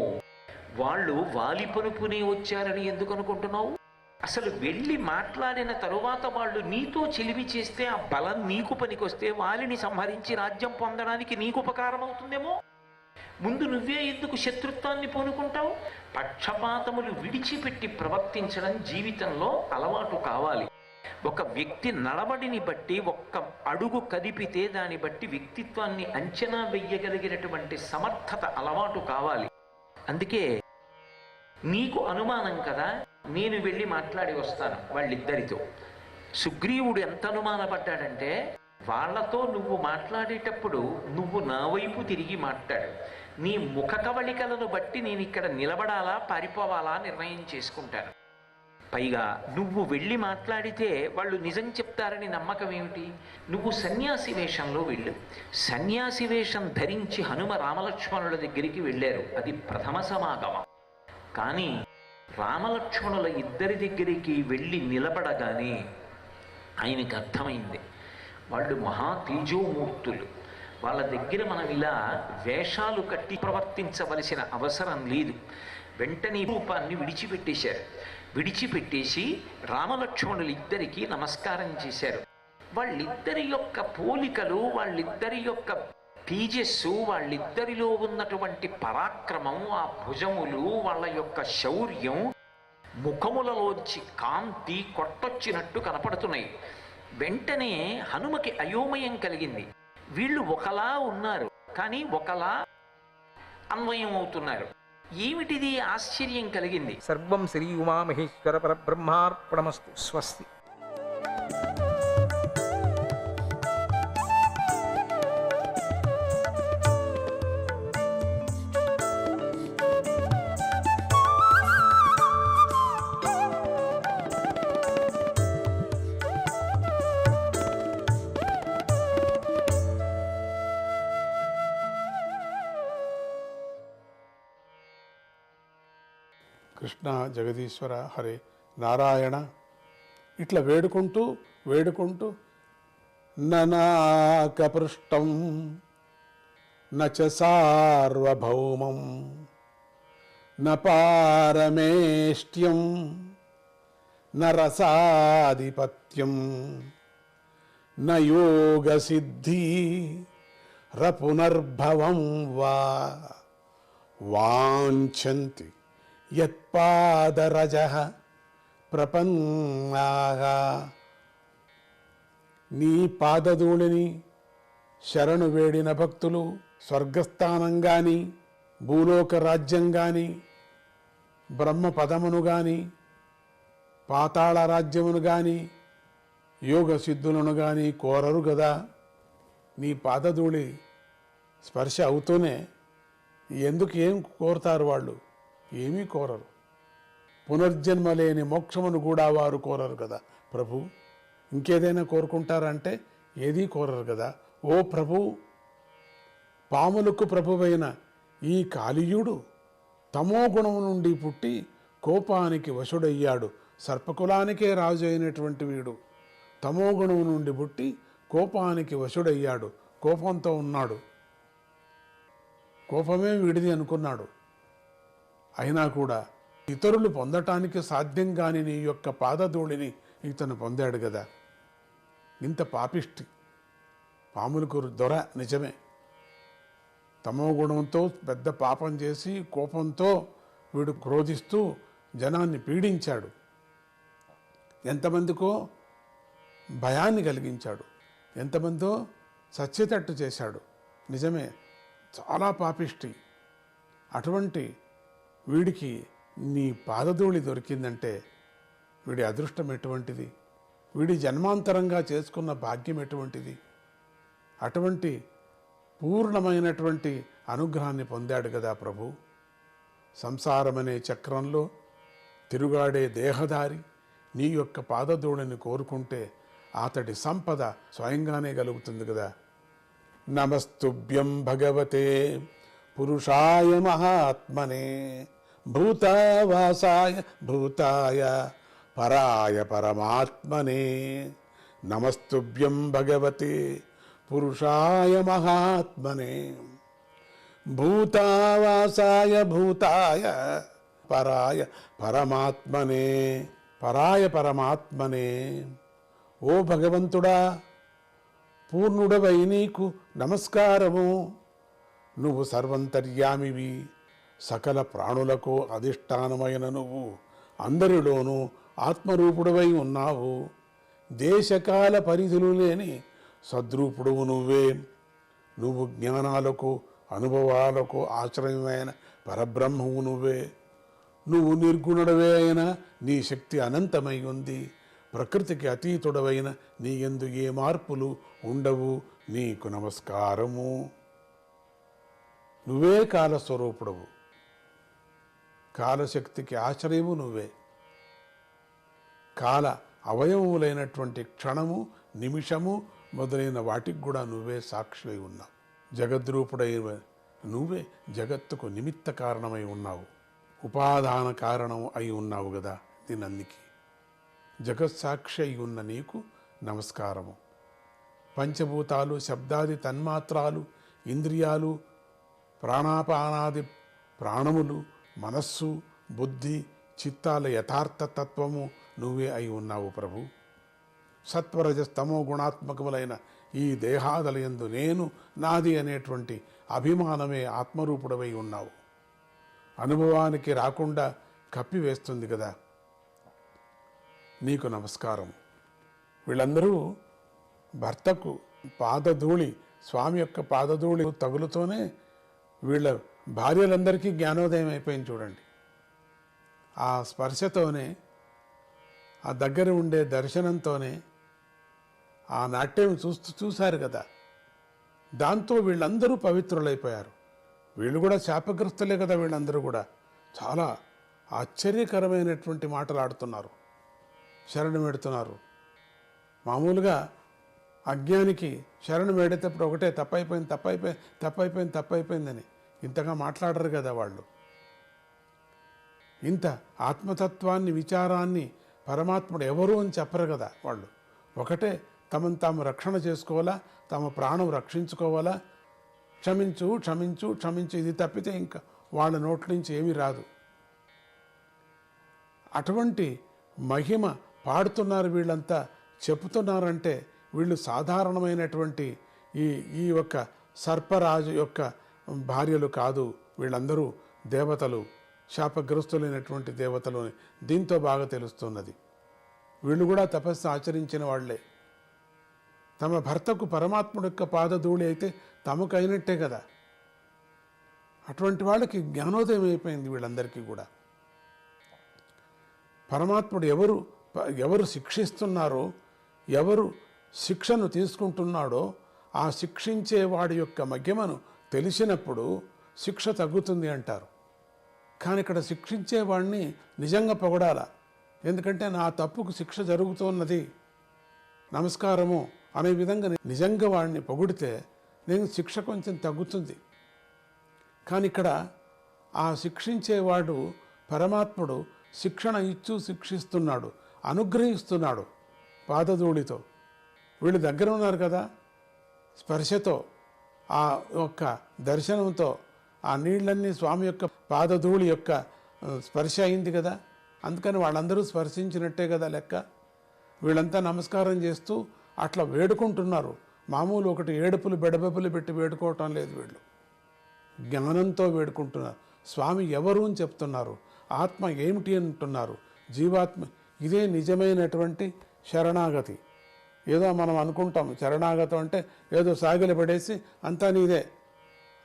వాళ్ళు వాలి పనుపునే వచ్చారని ఎందుకు అనుకుంటున్నావు? అసలు వెళ్ళి మాట్లాడిన తరువాత వాళ్ళు నీతో చెలిమి చేస్తే ఆ బలం నీకు పనికొస్తే వాలిని సంహరించి రాజ్యం పొందడానికి నీకు ఉపకారం అవుతుందేమో. ముందు నువ్వే ఎందుకు శత్రుత్వాన్ని పూనుకుంటావు? పక్షపాతములు విడిచిపెట్టి ప్రవర్తించడం జీవితంలో అలవాటు కావాలి. ఒక వ్యక్తి నడవడిని బట్టి, ఒక్క అడుగు కదిపితే దాన్ని బట్టి వ్యక్తిత్వాన్ని అంచనా వెయ్యగలిగినటువంటి సమర్థత అలవాటు కావాలి. అందుకే నీకు అనుమానం కదా, నేను వెళ్ళి మాట్లాడి వస్తాను వాళ్ళిద్దరితో. సుగ్రీవుడు ఎంత అనుమానపడ్డాడంటే, వాళ్లతో నువ్వు మాట్లాడేటప్పుడు నువ్వు నా వైపు తిరిగి మాట్లాడు. నీ ముఖ కవళికలను బట్టి నేను ఇక్కడ నిలబడాలా పారిపోవాలా నిర్ణయం చేసుకుంటాను. పైగా నువ్వు వెళ్ళి మాట్లాడితే వాళ్ళు నిజం చెప్తారని నమ్మకం ఏమిటి? నువ్వు సన్యాసి వేషంలో వెళ్ళు. సన్యాసి వేషం ధరించి హనుమ రామలక్ష్మణుల దగ్గరికి వెళ్ళారు. అది ప్రథమ సమాగమం. కానీ రామలక్ష్మణుల ఇద్దరి దగ్గరికి వెళ్ళి నిలబడగానే ఆయనకి అర్థమైంది, వాళ్ళు మహా తేజోమూర్తులు. వాళ్ళ దగ్గర మనం ఇలా వేషాలు కట్టి ప్రవర్తించవలసిన అవసరం లేదు. వెంటనే రూపాన్ని విడిచిపెట్టేశారు. విడిచిపెట్టేసి రామలక్ష్మణులు ఇద్దరికీ నమస్కారం చేశారు. వాళ్ళిద్దరి యొక్క పోలికలు, వాళ్ళిద్దరి యొక్క తేజస్సు, వాళ్ళిద్దరిలో ఉన్నటువంటి పరాక్రమం, ఆ భుజములు, వాళ్ళ యొక్క శౌర్యం, ముఖములలోంచి కాంతి కొట్టొచ్చినట్టు కనపడుతున్నాయి. వెంటనే హనుమకి అయోమయం కలిగింది. వీళ్ళు ఒకలా ఉన్నారు, కానీ ఒకలా అన్వయం అవుతున్నారు. ఏమిటిది? ఆశ్చర్యం కలిగింది. సర్వం శ్రీ ఉమామహేశ్వర పరబ్రహ్మార్పణమస్తు. స్వస్తి. కృష్ణ, జగదీశ్వర, హరే నారాయణ ఇట్లా వేడుకుంటూ ననాకపృష్టం నచ సార్వభౌమం న పారమేష్ట్యం న రసాధిపత్యం న యోగసిద్ధి రపునర్భవం వా వాంఛంతి యత్పాదరజః ప్రపన్నాః. నీ పాదధూళిని శరణు వేడిన భక్తులు స్వర్గస్థానం గాని, భూలోక రాజ్యం గాని, బ్రహ్మ పదమును గాని, పాతాళ రాజ్యమును గాని, యోగ సిద్ధులను గాని కోరరు గదా. నీ పాదధూళి స్పర్శ అవుతూనే ఎందుకు ఏం కోరుతారు వాళ్ళు? ఏమీ కోరరు. పునర్జన్మ లేని మోక్షమును కూడా వారు కోరరు కదా ప్రభు. ఇంకేదైనా కోరుకుంటారంటే ఏదీ కోరరు కదా. ఓ ప్రభు, పాములకు ప్రభువైన ఈ కాళీయుడు తమో గుణము నుండి పుట్టి కోపానికి వశుడయ్యాడు. సర్పకులానికే రాజు అయినటువంటి వీడు తమో గుణము నుండి పుట్టి కోపానికి వశుడయ్యాడు. కోపంతో ఉన్నాడు. కోపమే వీడిది అనుకున్నాడు. అయినా కూడా ఇతరులు పొందటానికి సాధ్యం కాని నీ యొక్క పాదధూళిని ఇతను పొందాడు కదా. ఇంత పాపిష్టి, పాములకు దొర నిజమే. తమో గుణంతో పెద్ద పాపం చేసి కోపంతో వీడు క్రోధిస్తూ జనాన్ని పీడించాడు. ఎంతమందికో భయాన్ని కలిగించాడు, ఎంతమందో చచ్చేటట్టు చేశాడు. నిజమే, చాలా పాపిష్టి. అటువంటి వీడికి నీ పాదధూళి దొరికిందంటే వీడి అదృష్టం ఎటువంటిది. వీడి జన్మాంతరంగా చేసుకున్న భాగ్యం ఎటువంటిది. అటువంటి పూర్ణమైనటువంటి అనుగ్రహాన్ని పొందాడు కదా ప్రభు. సంసారమనే చక్రంలో తిరుగాడే దేహదారి నీ యొక్క పాదధూళిని కోరుకుంటే అతడి సంపద స్వయంగానే కలుగుతుంది కదా. నమస్తుభ్యం భగవతే పురుషాయ మహాత్మనే భూతవాసాయ భూతాయ పరాయ పరమాత్మనే. నమస్తుభ్యం భగవతే పురుషాయ మహాత్మనే భూతవాసాయ భూతాయ పరాయ పరమాత్మనే. పరాయ పరమాత్మనే. ఓ భగవంతుడా, పూర్ణుడవై నీకు నమస్కారము. నువ్వు సర్వంతర్యామివి, సకల ప్రాణులకు అధిష్టానమైన నువ్వు అందరిలోనూ ఆత్మరూపుడవై ఉన్నావు. దేశకాల పరిధులు లేని సద్రూపుడువు నువ్వే. నువ్వు జ్ఞానాలకు అనుభవాలకు ఆశ్రయమైన పరబ్రహ్మవు నువ్వే. నువ్వు నిర్గుణుడవే అయినా నీ శక్తి అనంతమై ఉంది. ప్రకృతికి అతీతుడవైన నీ యందు ఏ మార్పులు ఉండవు. నీకు నమస్కారము. నువ్వే కాలస్వరూపుడవు, కాలశక్తికి ఆశ్రయము నువ్వే. కాల అవయవములైనటువంటి క్షణము, నిమిషము మొదలైన వాటికి కూడా నువ్వే సాక్షి ఉన్నావు. జగద్రూపుడైన నువ్వే జగత్తుకు నిమిత్త కారణమై ఉన్నావు, ఉపాదాన కారణం అయి ఉన్నావు కదా. దీనందుకే జగత్సాక్షి అయి ఉన్న నీకు నమస్కారము. పంచభూతాలు, శబ్దాది తన్మాత్రాలు, ఇంద్రియాలు, ప్రాణాపానాది ప్రాణములు, మనస్సు, బుద్ధి, చిత్తాల యథార్థ తత్వము నువ్వే అయి ఉన్నావు ప్రభు. సత్వరజస్తమో గుణాత్మకములైన ఈ దేహాదలయందు నేను నాది అనేటువంటి అభిమానమే ఆత్మరూపుడవై ఉన్నావు. అనుభవానికి రాకుండా కప్పివేస్తుంది కదా. నీకు నమస్కారం. వీళ్ళందరూ భర్తకు పాదధూళి, స్వామి యొక్క పాదధూళి తగులుతోనే వీళ్ళ భార్యలందరికీ జ్ఞానోదయం అయిపోయింది చూడండి. ఆ స్పర్శతోనే, ఆ దగ్గర ఉండే దర్శనంతోనే, ఆ నాట్యం చూశారు కదా. దాంతో వీళ్ళందరూ పవిత్రులైపోయారు. వీళ్ళు కూడా శాపగ్రస్తులే కదా. వీళ్ళందరూ కూడా చాలా ఆశ్చర్యకరమైనటువంటి మాటలు ఆడుతున్నారు, శరణు పెడుతున్నారు. మామూలుగా అజ్ఞానికి శరణు వేడేటప్పుడు ఒకటే తప్పైపోయిందని ఇంతగా మాట్లాడరు కదా వాళ్ళు. ఇంత ఆత్మతత్వాన్ని, విచారాన్ని పరమాత్ముడు ఎవరు అని చెప్పరు కదా వాళ్ళు. ఒకటే తమను తాము రక్షణ చేసుకోవాలా, తమ ప్రాణం రక్షించుకోవాలా. క్షమించు క్షమించు క్షమించు, ఇది తప్పితే ఇంకా వాళ్ళ నోట్ల నుంచి ఏమీ రాదు. అటువంటి మహిమ పాడుతున్నారు వీళ్ళంతా, చెప్పుతున్నారంటే వీళ్ళు సాధారణమైనటువంటి ఈ యొక్క సర్పరాజు యొక్క భార్యలు కాదు. వీళ్ళందరూ దేవతలు, శాపగ్రస్తులైనటువంటి దేవతలు. దీంతో బాగా తెలుస్తున్నది. వీళ్ళు కూడా తపస్సు ఆచరించిన వాళ్లే. తమ భర్తకు పరమాత్ముడి యొక్క పాదధూళి అయితే తమకు అయినట్టే కదా. అటువంటి వాళ్ళకి జ్ఞానోదయం అయిపోయింది వీళ్ళందరికీ కూడా. పరమాత్ముడు ఎవరు శిక్షిస్తున్నారో, ఎవరు శిక్షను తీసుకుంటున్నాడో, ఆ శిక్షించే వాడి యొక్క మహిమను తెలిసినప్పుడు శిక్ష తగ్గుతుంది అంటారు. కానీ ఇక్కడ శిక్షించేవాడిని నిజంగా పొగడాల. ఎందుకంటే నా తప్పుకు శిక్ష జరుగుతున్నది, నమస్కారము అనే విధంగా నిజంగా వాడిని పొగిడితే నేను శిక్ష కొంచెం తగ్గుతుంది. కానీ ఇక్కడ ఆ శిక్షించేవాడు పరమాత్ముడు శిక్షణ ఇచ్చు శిక్షిస్తున్నాడు, అనుగ్రహిస్తున్నాడు పాదధూళితో. వీళ్ళు దగ్గర ఉన్నారు కదా, స్పర్శతో, ఆ యొక్క దర్శనంతో, ఆ నీళ్ళన్నీ స్వామి యొక్క పాదధూళి యొక్క స్పర్శ అయింది కదా. అందుకని వాళ్ళందరూ స్పర్శించినట్టే కదా లెక్క. వీళ్ళంతా నమస్కారం చేస్తూ అట్లా వేడుకుంటున్నారు. మామూలు ఒకటి ఏడుపులు బెడబెప్పులు పెట్టి వేడుకోవటం లేదు. వీళ్ళు జ్ఞానంతో వేడుకుంటున్నారు. స్వామి ఎవరు అని చెప్తున్నారు, ఆత్మ ఏమిటి అంటున్నారు, జీవాత్మ. ఇదే నిజమైనటువంటి శరణాగతి. ఏదో మనం అనుకుంటాం శరణాగతం అంటే ఏదో సాగిలి పడేసి అంతా నీదే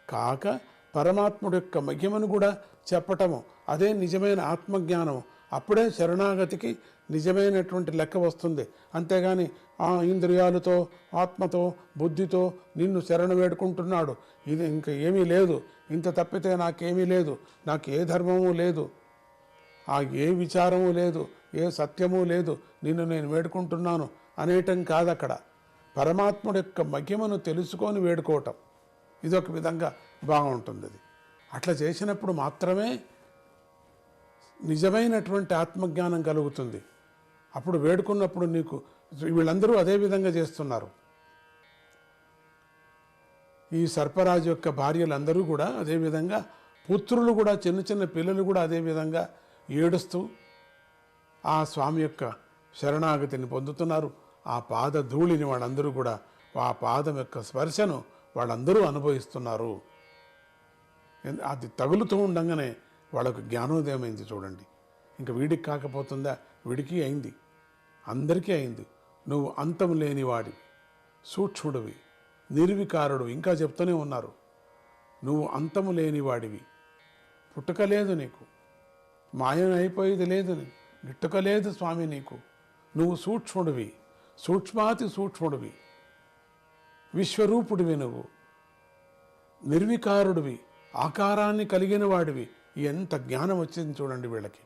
కాక, పరమాత్ముడి యొక్క మహిమను కూడా చెప్పటము, అదే నిజమైన ఆత్మజ్ఞానం. అప్పుడే శరణాగతికి నిజమైనటువంటి లెక్క వస్తుంది. అంతేగాని ఆ ఇంద్రియాలతో, ఆత్మతో, బుద్ధితో నిన్ను శరణ వేడుకుంటున్నాడు, ఇది ఇంకా ఏమీ లేదు, ఇంత తప్పితే నాకేమీ లేదు, నాకు ఏ ధర్మము లేదు, ఏ విచారము లేదు, ఏ సత్యము లేదు, నిన్ను నేను వేడుకుంటున్నాను అనేయటం కాదు. అక్కడ పరమాత్ముడి యొక్క మహిమను తెలుసుకొని వేడుకోవటం ఇదొక విధంగా బాగుంటుంది. అది అట్లా చేసినప్పుడు మాత్రమే నిజమైనటువంటి ఆత్మజ్ఞానం కలుగుతుంది. అప్పుడు వేడుకున్నప్పుడు నీకు వీళ్ళందరూ అదే విధంగా చేస్తున్నారు. ఈ సర్పరాజు యొక్క భార్యలందరూ కూడా అదేవిధంగా, పుత్రులు కూడా, చిన్న చిన్న పిల్లలు కూడా అదేవిధంగా ఏడుస్తూ ఆ స్వామి యొక్క శరణాగతిని పొందుతున్నారు. ఆ పాద ధూళిని వాళ్ళందరూ కూడా, ఆ పాదం యొక్క స్పర్శను వాళ్ళందరూ అనుభవిస్తున్నారు. అది తగులుతూ ఉండగానే వాళ్ళకు జ్ఞానోదయం అయింది. చూడండి, ఇంకా వీడికి కాకపోతుందా? వీడికి అయింది, అందరికీ అయింది. నువ్వు అంతం లేనివాడివి, సూక్ష్ముడివి, నిర్వికారుడు. ఇంకా చెప్తూనే ఉన్నారు, నువ్వు అంతము లేనివాడివి, పుట్టుక లేదు నీకు, మాయం అయిపోయేది లేదు, గిట్టుక లేదు స్వామి నీకు. నువ్వు సూక్ష్ముడివి, సూక్ష్మాతి సూక్ష్ముడివి, విశ్వరూపుడివి, నువ్వు నిర్వికారుడివి, ఆకారాన్ని కలిగిన వాడివి. ఎంత జ్ఞానం వచ్చింది చూడండి వీళ్ళకి.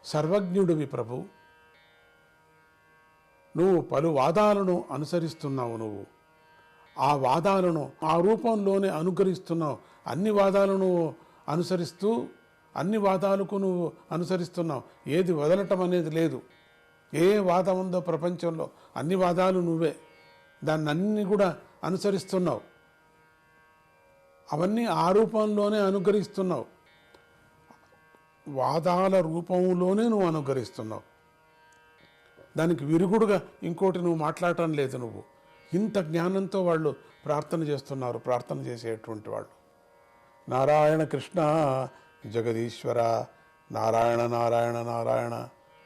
సర్వజ్ఞుడివి ప్రభు, నువ్వు పలు వాదాలను అనుసరిస్తున్నావు, నువ్వు ఆ వాదాలను ఆ రూపంలోనే అనుకరిస్తున్నావు. అన్ని వాదాలను అనుసరిస్తూ, అన్ని వాదాలకు నువ్వు అనుసరిస్తున్నావు. ఏది వదలటం అనేది లేదు. ఏ వాదం ఉందో ప్రపంచంలో అన్ని వాదాలు నువ్వే, దాన్ని అన్ని కూడా అనుసరిస్తున్నావు. అవన్నీ ఆ రూపంలోనే అనుగ్రహిస్తున్నావు, వాదాల రూపంలోనే నువ్వు అనుగ్రహిస్తున్నావు. దానికి విరుగుడుగా ఇంకోటి నువ్వు మాట్లాడటం లేదు. నువ్వు ఇంత జ్ఞానంతో వాళ్ళు ప్రార్థన చేస్తున్నారు. ప్రార్థన చేసేటువంటి వాళ్ళు నారాయణ కృష్ణ జగదీశ్వర, నారాయణ నారాయణ నారాయణ